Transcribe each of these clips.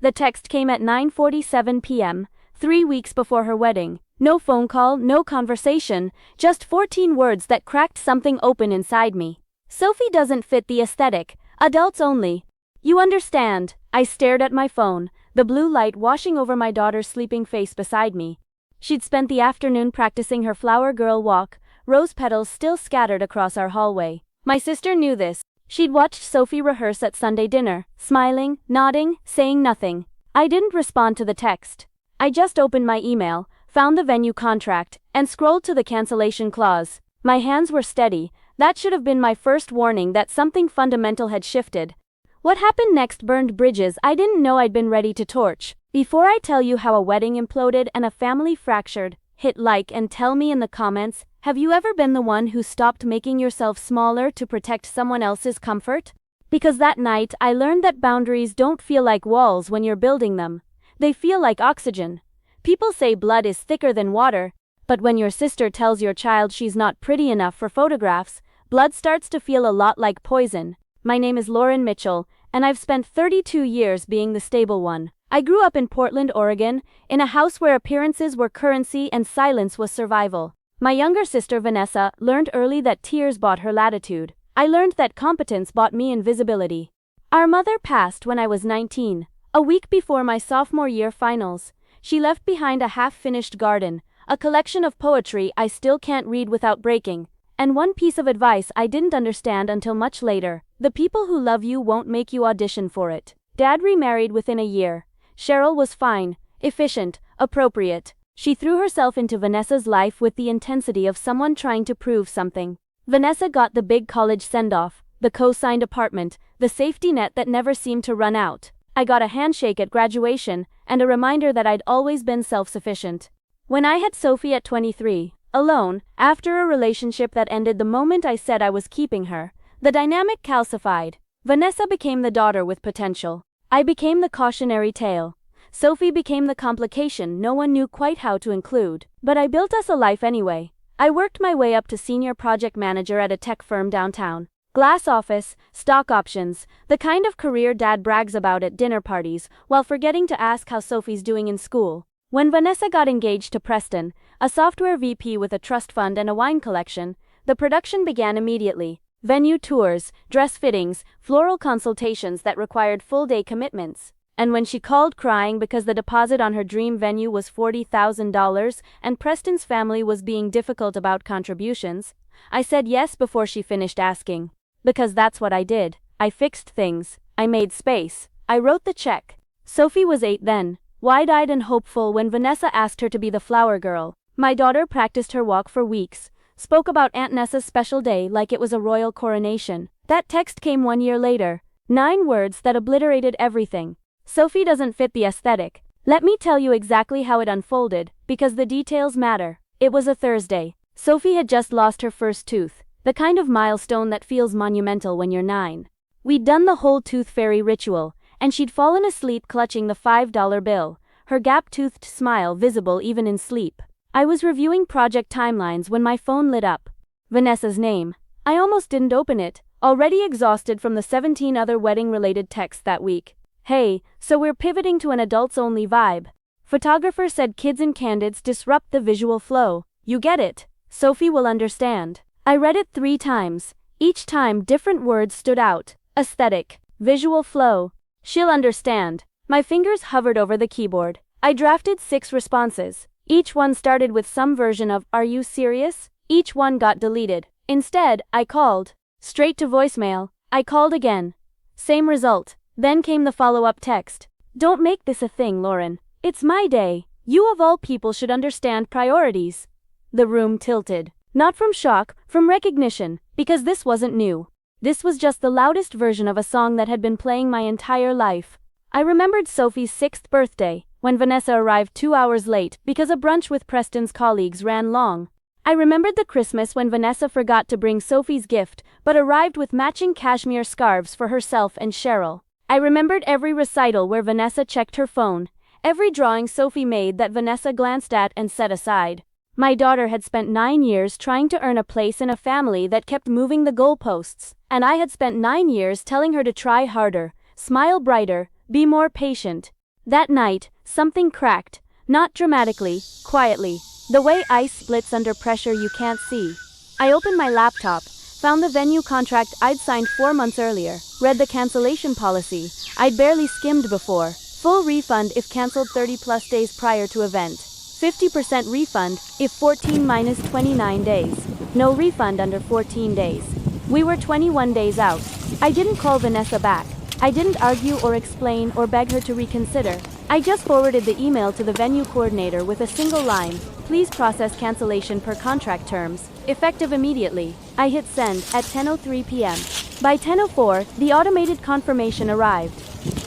The text came at 9:47 p.m., 3 weeks before her wedding. No phone call, no conversation, just 14 words that cracked something open inside me. Sophie doesn't fit the aesthetic. Adults only. You understand. I stared at my phone, the blue light washing over my daughter's sleeping face beside me. She'd spent the afternoon practicing her flower girl walk, rose petals still scattered across our hallway. My sister knew this. She'd watched Sophie rehearse at Sunday dinner, smiling, nodding, saying nothing. I didn't respond to the text. I just opened my email, found the venue contract, and scrolled to the cancellation clause. My hands were steady. That should have been my first warning that something fundamental had shifted. What happened next burned bridges I didn't know I'd been ready to torch. Before I tell you how a wedding imploded and a family fractured, hit like and tell me in the comments, have you ever been the one who stopped making yourself smaller to protect someone else's comfort? Because that night I learned that boundaries don't feel like walls when you're building them. They feel like oxygen. People say blood is thicker than water, but when your sister tells your child she's not pretty enough for photographs, blood starts to feel a lot like poison. My name is Lauren Mitchell, and I've spent 32 years being the stable one. I grew up in Portland, Oregon, in a house where appearances were currency and silence was survival. My younger sister Vanessa learned early that tears bought her latitude. I learned that competence bought me invisibility. Our mother passed when I was 19, a week before my sophomore year finals. She left behind a half-finished garden, a collection of poetry I still can't read without breaking, and one piece of advice I didn't understand until much later. The people who love you won't make you audition for it. Dad remarried within a year. Cheryl was fine, efficient, appropriate. She threw herself into Vanessa's life with the intensity of someone trying to prove something. Vanessa got the big college send-off, the co-signed apartment, the safety net that never seemed to run out. I got a handshake at graduation, and a reminder that I'd always been self-sufficient. When I had Sophie at 23, alone, after a relationship that ended the moment I said I was keeping her, the dynamic calcified. Vanessa became the daughter with potential. I became the cautionary tale. Sophie became the complication no one knew quite how to include. But I built us a life anyway. I worked my way up to senior project manager at a tech firm downtown. Glass office, stock options, the kind of career Dad brags about at dinner parties, while forgetting to ask how Sophie's doing in school. When Vanessa got engaged to Preston, a software VP with a trust fund and a wine collection, the production began immediately. Venue tours, dress fittings, floral consultations that required full-day commitments. And when she called crying because the deposit on her dream venue was $40,000 and Preston's family was being difficult about contributions, I said yes before she finished asking. Because that's what I did. I fixed things. I made space. I wrote the check. Sophie was 8 then, wide-eyed and hopeful when Vanessa asked her to be the flower girl. My daughter practiced her walk for weeks, spoke about Aunt Nessa's special day like it was a royal coronation. That text came 1 year later. 9 words that obliterated everything. Sophie doesn't fit the aesthetic. Let me tell you exactly how it unfolded, because the details matter. It was a Thursday. Sophie had just lost her first tooth, the kind of milestone that feels monumental when you're 9. We'd done the whole tooth fairy ritual, and she'd fallen asleep clutching the $5 bill, her gap-toothed smile visible even in sleep. I was reviewing project timelines when my phone lit up. Vanessa's name. I almost didn't open it, already exhausted from the 17 other wedding-related texts that week. Hey, so we're pivoting to an adults-only vibe. Photographer said kids and candidates disrupt the visual flow. You get it. Sophie will understand. I read it 3 times. Each time different words stood out. Aesthetic. Visual flow. She'll understand. My fingers hovered over the keyboard. I drafted 6 responses. Each one started with some version of, "Are you serious?" Each one got deleted. Instead, I called. Straight to voicemail. I called again. Same result. Then came the follow-up text. "Don't make this a thing, Lauren. It's my day. You of all people should understand priorities." The room tilted. Not from shock, from recognition, because this wasn't new. This was just the loudest version of a song that had been playing my entire life. I remembered Sophie's 6th birthday, when Vanessa arrived 2 hours late because a brunch with Preston's colleagues ran long. I remembered the Christmas when Vanessa forgot to bring Sophie's gift, but arrived with matching cashmere scarves for herself and Cheryl. I remembered every recital where Vanessa checked her phone, every drawing Sophie made that Vanessa glanced at and set aside. My daughter had spent 9 years trying to earn a place in a family that kept moving the goalposts, and I had spent 9 years telling her to try harder, smile brighter, be more patient. That night, something cracked. Not dramatically, quietly. The way ice splits under pressure you can't see. I opened my laptop, found the venue contract I'd signed 4 months earlier, read the cancellation policy I'd barely skimmed before. Full refund if cancelled 30 plus days prior to event. 50% refund if 14 minus 29 days. No refund under 14 days. We were 21 days out. I didn't call Vanessa back. I didn't argue or explain or beg her to reconsider. I just forwarded the email to the venue coordinator with a single line. Please process cancellation per contract terms. Effective immediately. I hit send at 10:03 p.m. By 10:04, the automated confirmation arrived.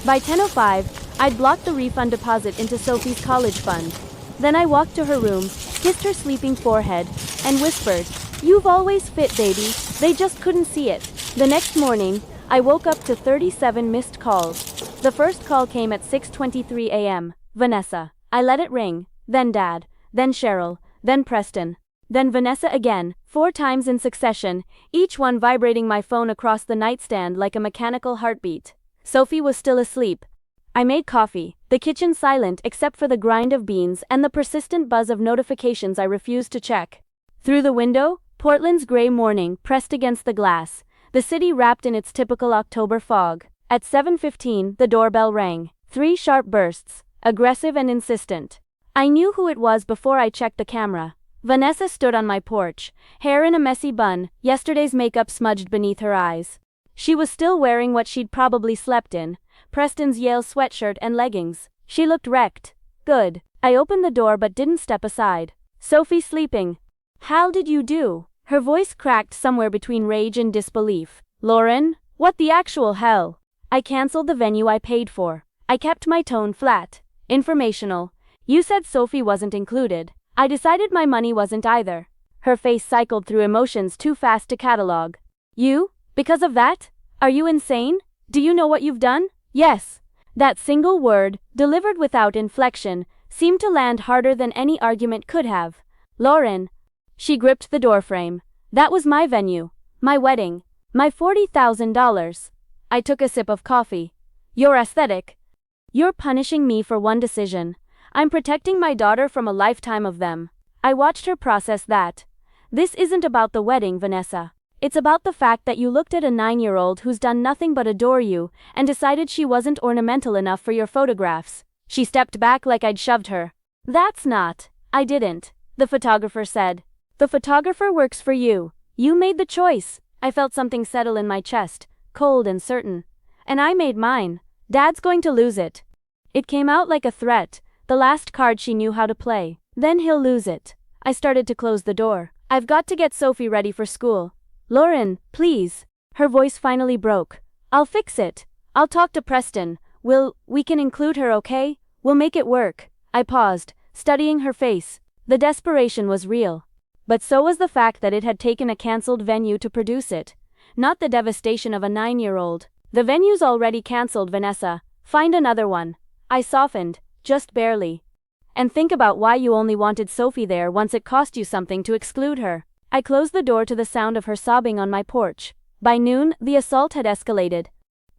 By 10:05, I'd blocked the refund deposit into Sophie's college fund. Then I walked to her room, kissed her sleeping forehead, and whispered, "You've always fit, baby." They just couldn't see it. The next morning, I woke up to 37 missed calls. The first call came at 6:23 a.m. Vanessa. I let it ring. Then Dad. Then Cheryl. Then Preston. Then Vanessa again, 4 times in succession, each one vibrating my phone across the nightstand like a mechanical heartbeat. Sophie was still asleep. I made coffee, the kitchen silent except for the grind of beans and the persistent buzz of notifications I refused to check. Through the window, Portland's gray morning pressed against the glass, the city wrapped in its typical October fog. At 7:15, the doorbell rang. 3 sharp bursts, aggressive and insistent. I knew who it was before I checked the camera. Vanessa stood on my porch, hair in a messy bun, yesterday's makeup smudged beneath her eyes. She was still wearing what she'd probably slept in, Preston's Yale sweatshirt and leggings. She looked wrecked. Good. I opened the door but didn't step aside. "Sophie sleeping." "How did you do?" Her voice cracked somewhere between rage and disbelief. "Lauren, what the actual hell?" "I canceled the venue I paid for." I kept my tone flat. "Informational. You said Sophie wasn't included. I decided my money wasn't either." Her face cycled through emotions too fast to catalog. "You? Because of that? Are you insane? Do you know what you've done?" "Yes." That single word, delivered without inflection, seemed to land harder than any argument could have. "Lauren." She gripped the doorframe. "That was my venue. My wedding. My $40,000. I took a sip of coffee. "You're aesthetic. You're punishing me for one decision. I'm protecting my daughter from a lifetime of them." I watched her process that. "This isn't about the wedding, Vanessa. It's about the fact that you looked at a 9-year-old who's done nothing but adore you and decided she wasn't ornamental enough for your photographs." She stepped back like I'd shoved her. "That's not." "I didn't," the photographer said. "The photographer works for you. You made the choice." I felt something settle in my chest, cold and certain. "And I made mine. Dad's going to lose it." It came out like a threat, the last card she knew how to play. "Then he'll lose it." I started to close the door. "I've got to get Sophie ready for school." "Lauren, please." Her voice finally broke. "I'll fix it. I'll talk to Preston. We can include her, okay? We'll make it work." I paused, studying her face. The desperation was real. But so was the fact that it had taken a cancelled venue to produce it. Not the devastation of a 9-year-old. "The venue's already cancelled, Vanessa. Find another one." I softened, just barely. "And think about why you only wanted Sophie there once it cost you something to exclude her." I closed the door to the sound of her sobbing on my porch. By noon, the assault had escalated.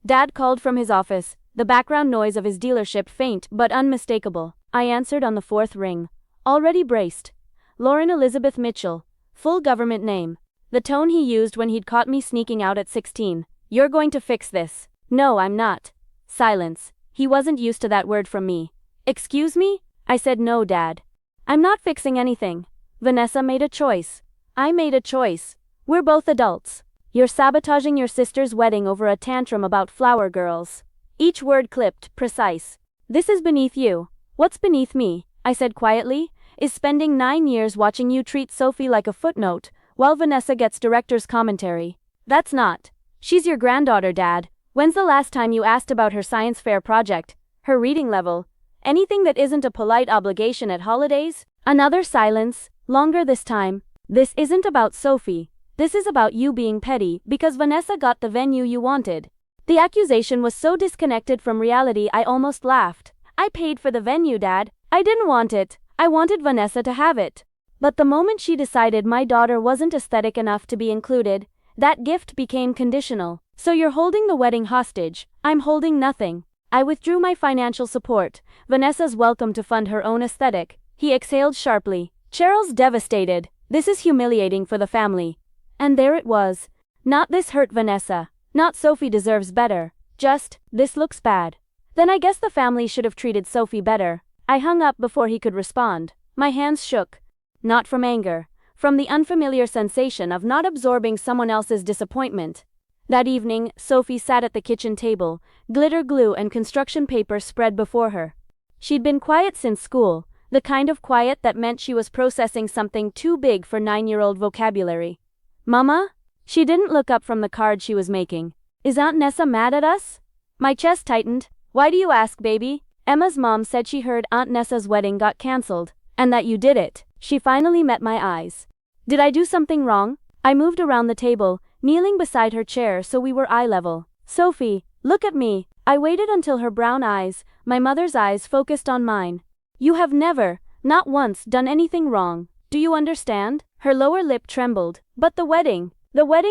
Dad called from his office, the background noise of his dealership faint but unmistakable. I answered on the 4th ring. Already braced. Lauren Elizabeth Mitchell. Full government name. The tone he used when he'd caught me sneaking out at 16. "You're going to fix this." "No, I'm not." Silence. He wasn't used to that word from me. "Excuse me?" I said, "No, Dad. I'm not fixing anything. Vanessa made a choice. I made a choice. We're both adults. You're sabotaging your sister's wedding over a tantrum about flower girls." Each word clipped, precise. "This is beneath you." "What's beneath me?" I said quietly. "Is spending 9 years watching you treat Sophie like a footnote, while Vanessa gets director's commentary. That's not. She's your granddaughter, Dad. When's the last time you asked about her science fair project? Her reading level? Anything that isn't a polite obligation at holidays?" Another silence, longer this time. "This isn't about Sophie. This is about you being petty because Vanessa got the venue you wanted." The accusation was so disconnected from reality I almost laughed. "I paid for the venue, Dad. I didn't want it. I wanted Vanessa to have it." But the moment she decided my daughter wasn't aesthetic enough to be included, that gift became conditional. "So you're holding the wedding hostage." "I'm holding nothing." I withdrew my financial support. Vanessa's welcome to fund her own aesthetic. He exhaled sharply. Cheryl's devastated. This is humiliating for the family. And there it was. Not this hurt Vanessa. Not Sophie deserves better. Just, this looks bad. Then I guess the family should have treated Sophie better. I hung up before he could respond. My hands shook. Not from anger. From the unfamiliar sensation of not absorbing someone else's disappointment. That evening, Sophie sat at the kitchen table, glitter glue and construction paper spread before her. She'd been quiet since school, the kind of quiet that meant she was processing something too big for 9-year-old vocabulary. Mama? She didn't look up from the card she was making. Is Aunt Nessa mad at us? My chest tightened. Why do you ask, baby? Emma's mom said she heard Aunt Nessa's wedding got cancelled, and that you did it. She finally met my eyes. Did I do something wrong? I moved around the table, kneeling beside her chair so we were eye level. Sophie, look at me. I waited until her brown eyes, my mother's eyes, focused on mine. You have never, not once, done anything wrong. Do you understand? Her lower lip trembled. But the wedding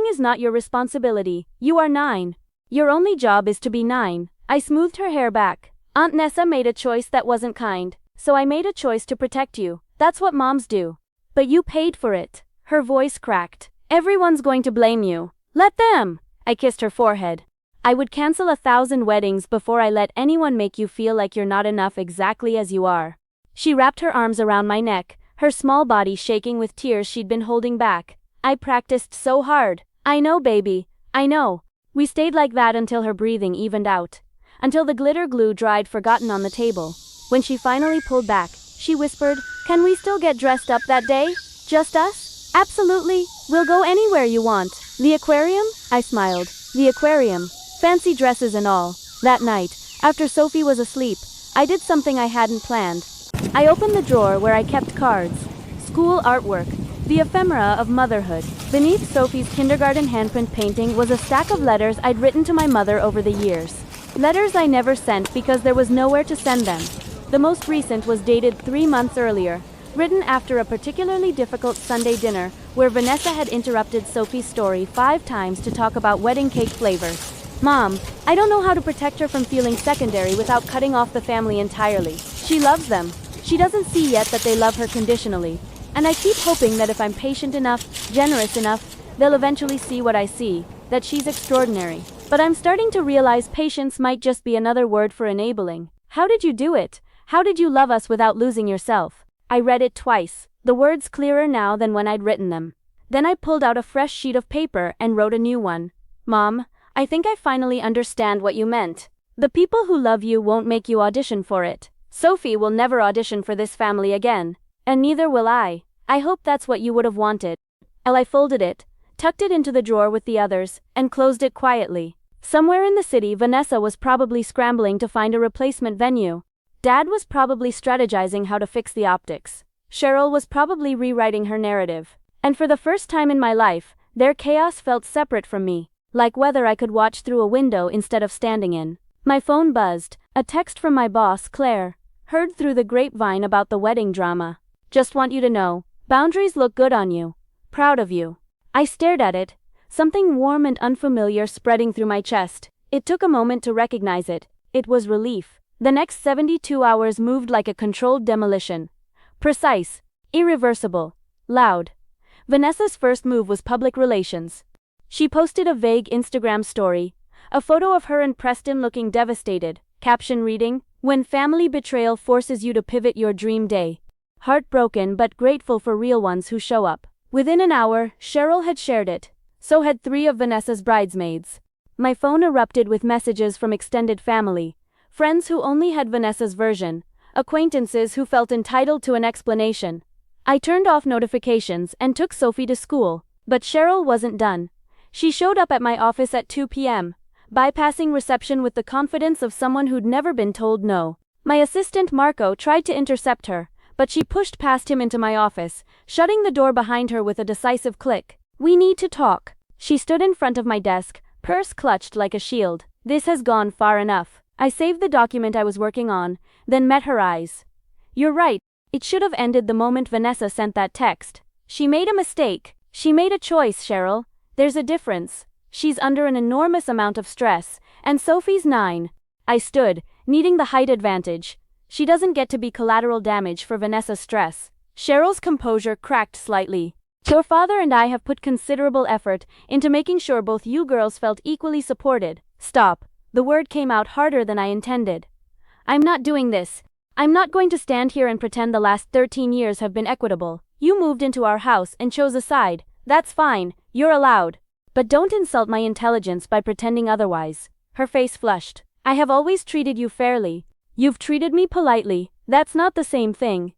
is not your responsibility. You are 9. Your only job is to be 9. I smoothed her hair back. Aunt Nessa made a choice that wasn't kind, so I made a choice to protect you. That's what moms do. But you paid for it. Her voice cracked. Everyone's going to blame you. Let them. I kissed her forehead. I would cancel 1,000 weddings before I let anyone make you feel like you're not enough exactly as you are. She wrapped her arms around my neck, her small body shaking with tears she'd been holding back. I practiced so hard. I know, baby. I know. We stayed like that until her breathing evened out. Until the glitter glue dried forgotten on the table. When she finally pulled back, she whispered, "Can we still get dressed up that day? Just us?" "Absolutely. We'll go anywhere you want." "The aquarium?" I smiled. "The aquarium. Fancy dresses and all." That night, after Sophie was asleep, I did something I hadn't planned. I opened the drawer where I kept cards, school artwork, the ephemera of motherhood. Beneath Sophie's kindergarten handprint painting was a stack of letters I'd written to my mother over the years. Letters I never sent because there was nowhere to send them. The most recent was dated 3 months earlier, written after a particularly difficult Sunday dinner where Vanessa had interrupted Sophie's story 5 times to talk about wedding cake flavors. "Mom, I don't know how to protect her from feeling secondary without cutting off the family entirely. She loves them. She doesn't see yet that they love her conditionally. And I keep hoping that if I'm patient enough, generous enough, they'll eventually see what I see, that she's extraordinary. But I'm starting to realize patience might just be another word for enabling. How did you do it? How did you love us without losing yourself?" I read it twice, the words clearer now than when I'd written them. Then I pulled out a fresh sheet of paper and wrote a new one. "Mom, I think I finally understand what you meant. The people who love you won't make you audition for it. Sophie will never audition for this family again. And neither will I. I hope that's what you would have wanted." I folded it, tucked it into the drawer with the others, and closed it quietly. Somewhere in the city, Vanessa was probably scrambling to find a replacement venue. Dad was probably strategizing how to fix the optics. Cheryl was probably rewriting her narrative. And for the first time in my life, their chaos felt separate from me, like weather I could watch through a window instead of standing in. My phone buzzed, a text from my boss, Claire. "Heard through the grapevine about the wedding drama. Just want you to know, boundaries look good on you. Proud of you." I stared at it, something warm and unfamiliar spreading through my chest. It took a moment to recognize it. It was relief. The next 72 hours moved like a controlled demolition. Precise, irreversible, loud. Vanessa's first move was public relations. She posted a vague Instagram story, a photo of her and Preston looking devastated, caption reading, "When family betrayal forces you to pivot your dream day. Heartbroken but grateful for real ones who show up." Within an hour, Cheryl had shared it. So had 3 of Vanessa's bridesmaids. My phone erupted with messages from extended family, friends who only had Vanessa's version, acquaintances who felt entitled to an explanation. I turned off notifications and took Sophie to school, but Cheryl wasn't done. She showed up at my office at 2 p.m., bypassing reception with the confidence of someone who'd never been told no. My assistant Marco tried to intercept her, but she pushed past him into my office, shutting the door behind her with a decisive click. "We need to talk." She stood in front of my desk, purse clutched like a shield. "This has gone far enough." I saved the document I was working on, then met her eyes. "You're right. It should have ended the moment Vanessa sent that text. She made a mistake. She made a choice, Cheryl. There's a difference. She's under an enormous amount of stress, and Sophie's 9. I stood, needing the height advantage. She doesn't get to be collateral damage for Vanessa's stress. Cheryl's composure cracked slightly. Your father and I have put considerable effort into making sure both you girls felt equally supported. Stop. The word came out harder than I intended. I'm not doing this. I'm not going to stand here and pretend the last 13 years have been equitable. You moved into our house and chose a side. That's fine. You're allowed. But don't insult my intelligence by pretending otherwise. Her face flushed. I have always treated you fairly. You've treated me politely. That's not the same thing.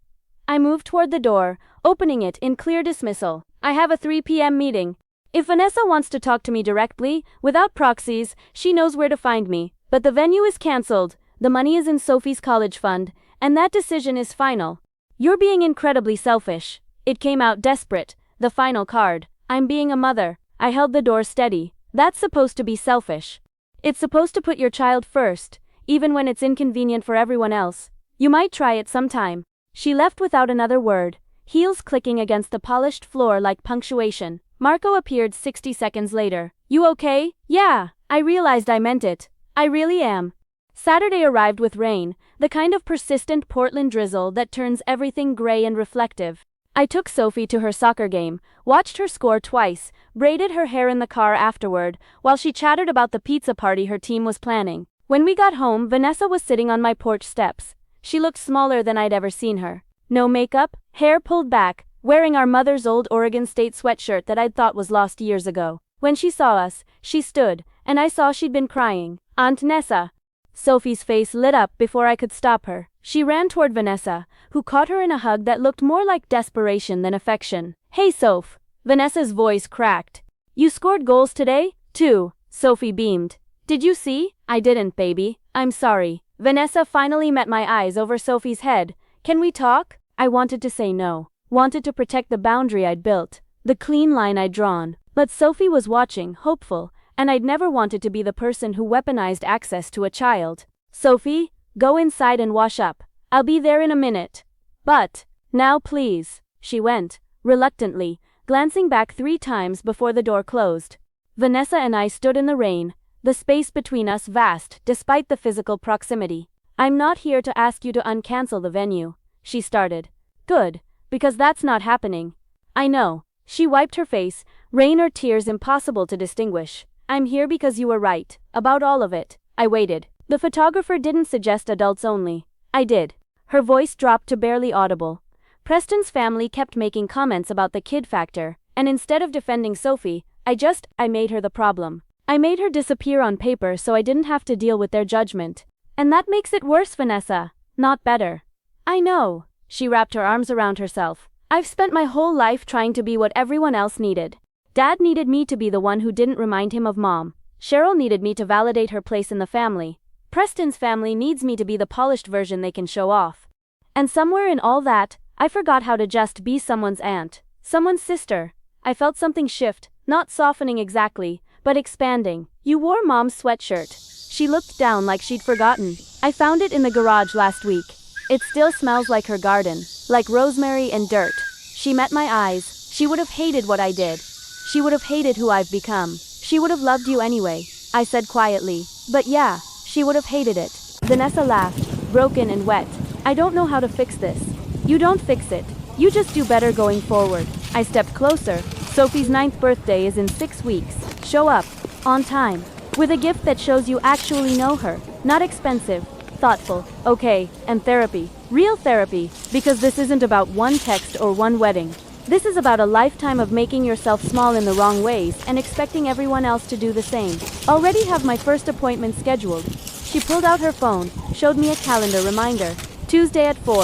I moved toward the door, opening it in clear dismissal. I have a 3 p.m. meeting. If Vanessa wants to talk to me directly, without proxies, she knows where to find me. But the venue is cancelled. The money is in Sophie's college fund, and that decision is final. You're being incredibly selfish. It came out desperate. The final card. I'm being a mother. I held the door steady. That's supposed to be selfish. It's supposed to put your child first, even when it's inconvenient for everyone else. You might try it sometime. She left without another word, heels clicking against the polished floor like punctuation. Marco appeared 60 seconds later. You okay? Yeah, I realized I meant it. I really am. Saturday arrived with rain, the kind of persistent Portland drizzle that turns everything gray and reflective. I took Sophie to her soccer game, watched her score twice, braided her hair in the car afterward, while she chattered about the pizza party her team was planning. When we got home, Vanessa was sitting on my porch steps. She looked smaller than I'd ever seen her. No makeup, hair pulled back, wearing our mother's old Oregon State sweatshirt that I'd thought was lost years ago. When she saw us, she stood, and I saw she'd been crying. Aunt Nessa. Sophie's face lit up before I could stop her. She ran toward Vanessa, who caught her in a hug that looked more like desperation than affection. Hey Soph. Vanessa's voice cracked. You scored goals today? 2. Sophie beamed. Did you see? I didn't, baby. I'm sorry. Vanessa finally met my eyes over Sophie's head. Can we talk? I wanted to say no. Wanted to protect the boundary I'd built, the clean line I'd drawn. But Sophie was watching, hopeful, and I'd never wanted to be the person who weaponized access to a child. Sophie, go inside and wash up. I'll be there in a minute. But, now please. She went, reluctantly, glancing back 3 times before the door closed. Vanessa and I stood in the rain, the space between us vast despite the physical proximity. I'm not here to ask you to uncancel the venue, she started. Good, because that's not happening. I know. She wiped her face, rain or tears impossible to distinguish. I'm here because you were right, about all of it. I waited. The photographer didn't suggest adults only. I did. Her voice dropped to barely audible. Preston's family kept making comments about the kid factor, and instead of defending Sophie, I made her the problem. I made her disappear on paper so I didn't have to deal with their judgment. And that makes it worse, Vanessa, not better. I know. She wrapped her arms around herself. I've spent my whole life trying to be what everyone else needed. Dad needed me to be the one who didn't remind him of Mom. Cheryl needed me to validate her place in the family. Preston's family needs me to be the polished version they can show off. And somewhere in all that, I forgot how to just be someone's aunt, someone's sister. I felt something shift, not softening exactly, but expanding. You wore Mom's sweatshirt. She looked down like she'd forgotten. I found it in the garage last week. It still smells like her garden, like rosemary and dirt. She met my eyes. She would have hated what I did. She would have hated who I've become. She would have loved you anyway, I said quietly. But yeah, she would have hated it. Vanessa laughed, broken and wet. I don't know how to fix this. You don't fix it. You just do better going forward. I stepped closer. Sophie's 9th birthday is in 6 weeks. Show up. On time. With a gift that shows you actually know her. Not expensive. Thoughtful. Okay. And therapy. Real therapy. Because this isn't about one text or one wedding. This is about a lifetime of making yourself small in the wrong ways and expecting everyone else to do the same. Already have my first appointment scheduled. She pulled out her phone, showed me a calendar reminder. Tuesday at 4.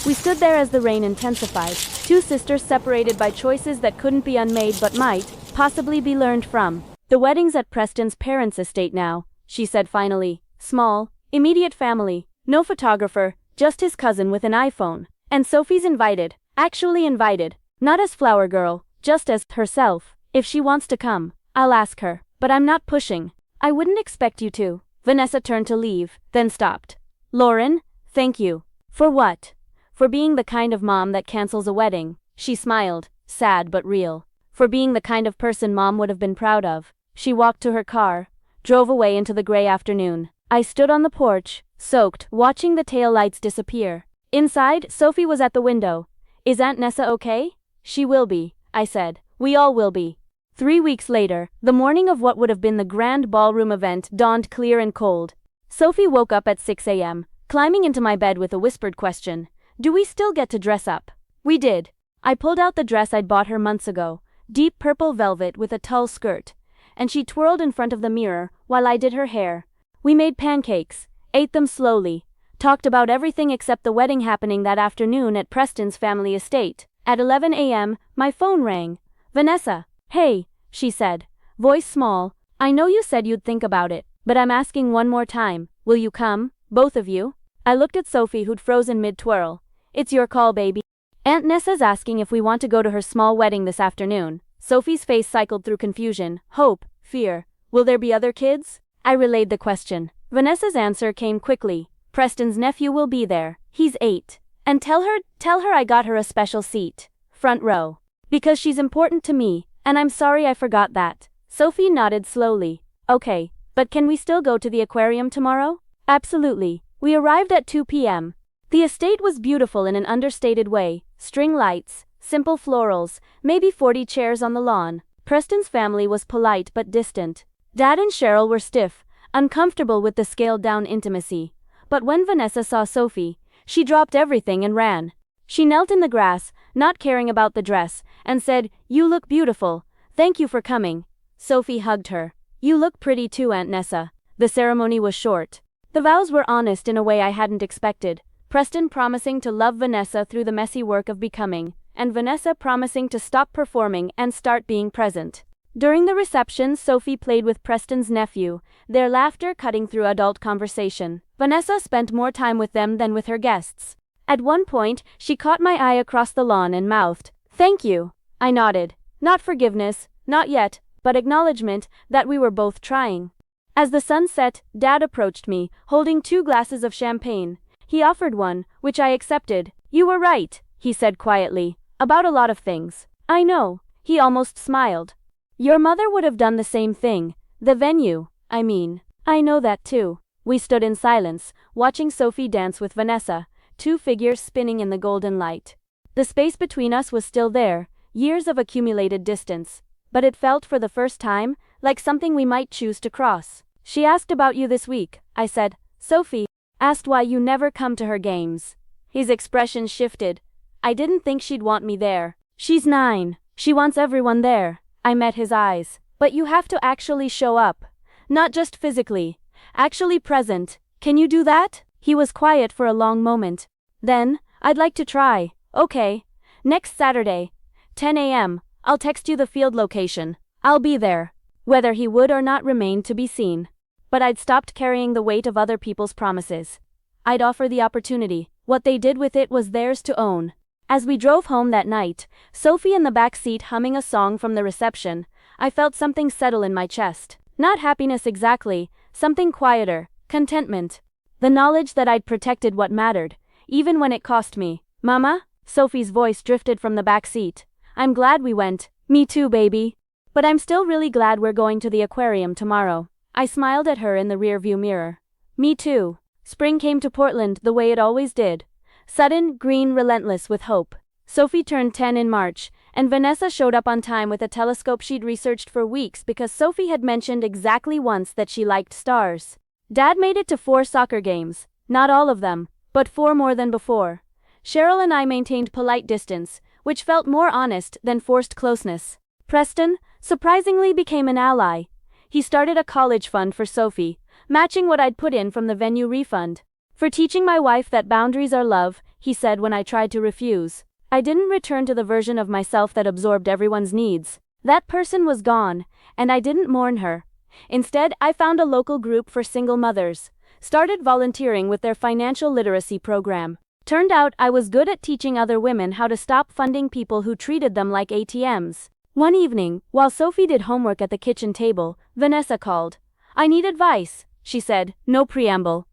We stood there as the rain intensified. 2 sisters separated by choices that couldn't be unmade but might, possibly be learned from. The wedding's at Preston's parents' estate now, she said finally. Small, immediate family, no photographer, just his cousin with an iPhone. And Sophie's invited, actually invited. Not as flower girl, just as herself. If she wants to come, I'll ask her. But I'm not pushing. I wouldn't expect you to. Vanessa turned to leave, then stopped. Lauren, thank you. For what? For being the kind of mom that cancels a wedding. She smiled, sad but real. For being the kind of person Mom would have been proud of. She walked to her car, drove away into the gray afternoon. I stood on the porch, soaked, watching the taillights disappear. Inside, Sophie was at the window. "Is Aunt Nessa okay?" "She will be," I said. "We all will be." 3 weeks later, the morning of what would have been the grand ballroom event dawned clear and cold. Sophie woke up at 6 a.m., climbing into my bed with a whispered question. "Do we still get to dress up?" We did. I pulled out the dress I'd bought her months ago, deep purple velvet with a tulle skirt, and she twirled in front of the mirror while I did her hair. We made pancakes, ate them slowly, talked about everything except the wedding happening that afternoon at Preston's family estate. At 11 a.m., my phone rang. "Vanessa." "Hey," she said, voice small. "I know you said you'd think about it, but I'm asking one more time. Will you come, both of you?" I looked at Sophie, who'd frozen mid-twirl. "It's your call, baby." "Aunt Nessa's asking if we want to go to her small wedding this afternoon." Sophie's face cycled through confusion, hope, fear. "Will there be other kids?" I relayed the question. Vanessa's answer came quickly. "Preston's nephew will be there. He's 8. And tell her I got her a special seat. Front row. Because she's important to me, and I'm sorry I forgot that." Sophie nodded slowly. "Okay, but can we still go to the aquarium tomorrow?" "Absolutely." We arrived at 2 p.m. The estate was beautiful in an understated way. String lights, simple florals, maybe 40 chairs on the lawn. Preston's family was polite but distant. Dad and Cheryl were stiff, uncomfortable with the scaled-down intimacy. But when Vanessa saw Sophie, she dropped everything and ran. She knelt in the grass, not caring about the dress, and said, "You look beautiful. Thank you for coming." Sophie hugged her. "You look pretty too, Aunt Nessa." The ceremony was short. The vows were honest in a way I hadn't expected. Preston promising to love Vanessa through the messy work of becoming, and Vanessa promising to stop performing and start being present. During the reception, Sophie played with Preston's nephew, their laughter cutting through adult conversation. Vanessa spent more time with them than with her guests. At one point, she caught my eye across the lawn and mouthed, "Thank you." I nodded. Not forgiveness, not yet, but acknowledgement that we were both trying. As the sun set, Dad approached me, holding 2 glasses of champagne. He offered one, which I accepted. "You were right," he said quietly, "about a lot of things." "I know." He almost smiled. "Your mother would have done the same thing. The venue, I mean." "I know that too." We stood in silence, watching Sophie dance with Vanessa, 2 figures spinning in the golden light. The space between us was still there, years of accumulated distance. But it felt for the first time, like something we might choose to cross. "She asked about you this week," I said. "Sophie asked why you never come to her games." His expression shifted. "I didn't think she'd want me there. She's 9. She wants everyone there." I met his eyes. "But you have to actually show up. Not just physically. Actually present. Can you do that?" He was quiet for a long moment. Then, "I'd like to try." "Okay. Next Saturday. 10 a.m. I'll text you the field location. I'll be there." Whether he would or not remained to be seen. But I'd stopped carrying the weight of other people's promises. I'd offer the opportunity. What they did with it was theirs to own. As we drove home that night, Sophie in the back seat humming a song from the reception, I felt something settle in my chest. Not happiness exactly, something quieter, contentment. The knowledge that I'd protected what mattered, even when it cost me. "Mama?" Sophie's voice drifted from the back seat. "I'm glad we went." "Me too, baby. But I'm still really glad we're going to the aquarium tomorrow." I smiled at her in the rearview mirror. "Me too." Spring came to Portland the way it always did. Sudden, green, relentless with hope. Sophie turned 10 in March, and Vanessa showed up on time with a telescope she'd researched for weeks because Sophie had mentioned exactly once that she liked stars. Dad made it to 4 soccer games. Not all of them, but 4 more than before. Cheryl and I maintained polite distance, which felt more honest than forced closeness. Preston, surprisingly, became an ally. He started a college fund for Sophie, matching what I'd put in from the venue refund. "For teaching my wife that boundaries are love," he said when I tried to refuse. I didn't return to the version of myself that absorbed everyone's needs. That person was gone, and I didn't mourn her. Instead, I found a local group for single mothers, started volunteering with their financial literacy program. Turned out I was good at teaching other women how to stop funding people who treated them like ATMs. One evening, while Sophie did homework at the kitchen table, Vanessa called. "I need advice," she said, no preamble.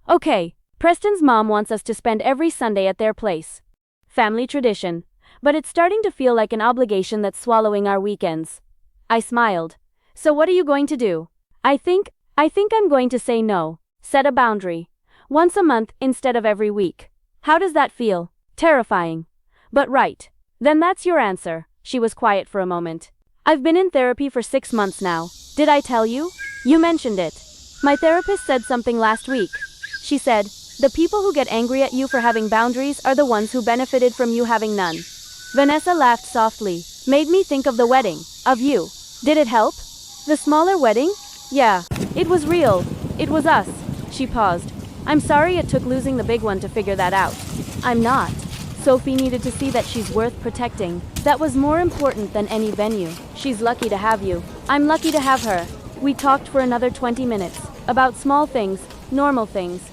"Okay, Preston's mom wants us to spend every Sunday at their place. Family tradition. But it's starting to feel like an obligation that's swallowing our weekends." I smiled. "So what are you going to do?" I think I'm going to say no. Set a boundary. Once a month instead of every week. How does that feel? Terrifying. But right. Then that's your answer. She was quiet for a moment. I've been in therapy for 6 months now. Did I tell you? You mentioned it. My therapist said something last week. She said, the people who get angry at you for having boundaries are the ones who benefited from you having none. Vanessa laughed softly. Made me think of the wedding. Of you. Did it help? The smaller wedding? Yeah. It was real. It was us. She paused. I'm sorry it took losing the big one to figure that out. I'm not. Sophie needed to see that she's worth protecting. That was more important than any venue. She's lucky to have you. I'm lucky to have her. We talked for another 20 minutes. About small things, normal things.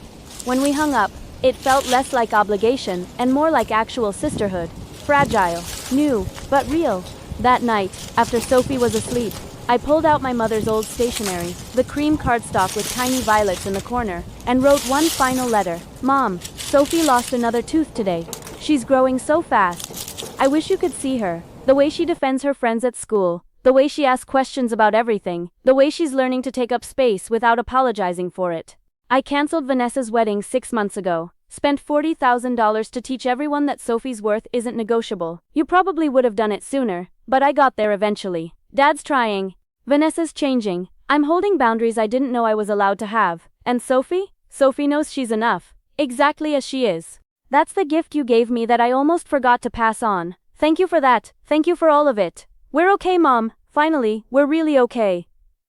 When we hung up, it felt less like obligation and more like actual sisterhood. Fragile, new, but real. That night, after Sophie was asleep, I pulled out my mother's old stationery, the cream cardstock with tiny violets in the corner, and wrote one final letter. Mom, Sophie lost another tooth today. She's growing so fast. I wish you could see her. The way she defends her friends at school. The way she asks questions about everything. The way she's learning to take up space without apologizing for it. I canceled Vanessa's wedding 6 months ago. Spent $40,000 to teach everyone that Sophie's worth isn't negotiable. You probably would have done it sooner, but I got there eventually. Dad's trying. Vanessa's changing. I'm holding boundaries I didn't know I was allowed to have. And Sophie? Sophie knows she's enough. Exactly as she is. That's the gift you gave me that I almost forgot to pass on. Thank you for that. Thank you for all of it. We're okay, Mom. Finally, we're really okay.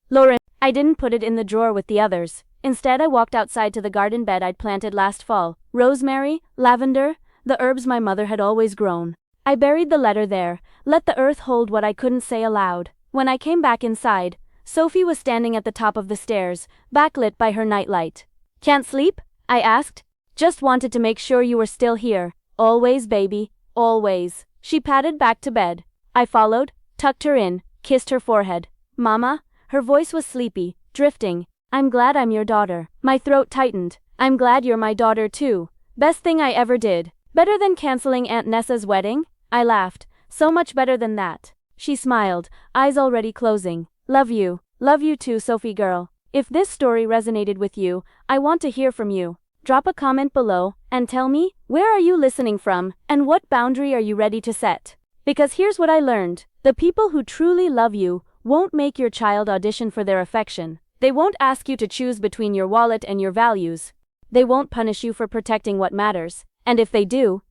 Lauren, I didn't put it in the drawer with the others. Instead, I walked outside to the garden bed I'd planted last fall. Rosemary, lavender, the herbs my mother had always grown. I buried the letter there, let the earth hold what I couldn't say aloud. When I came back inside, Sophie was standing at the top of the stairs, backlit by her nightlight. Can't sleep? I asked. Just wanted to make sure you were still here. Always, baby, always. She padded back to bed. I followed, tucked her in, kissed her forehead. Mama? Her voice was sleepy, drifting. I'm glad I'm your daughter. My throat tightened. I'm glad you're my daughter too. Best thing I ever did. Better than canceling Aunt Nessa's wedding? I laughed. So much better than that. She smiled, eyes already closing. Love you. Love you too, Sophie girl. If this story resonated with you, I want to hear from you. Drop a comment below and tell me, where are you listening from and what boundary are you ready to set? Because here's what I learned. The people who truly love you won't make your child audition for their affection. They won't ask you to choose between your wallet and your values. They won't punish you for protecting what matters. And if they do,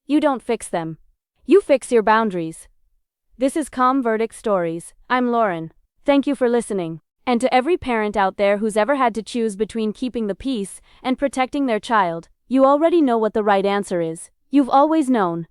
you don't fix them. You fix your boundaries. This is Calm Verdict Stories. I'm Lauren. Thank you for listening. And to every parent out there who's ever had to choose between keeping the peace and protecting their child, you already know what the right answer is. You've always known.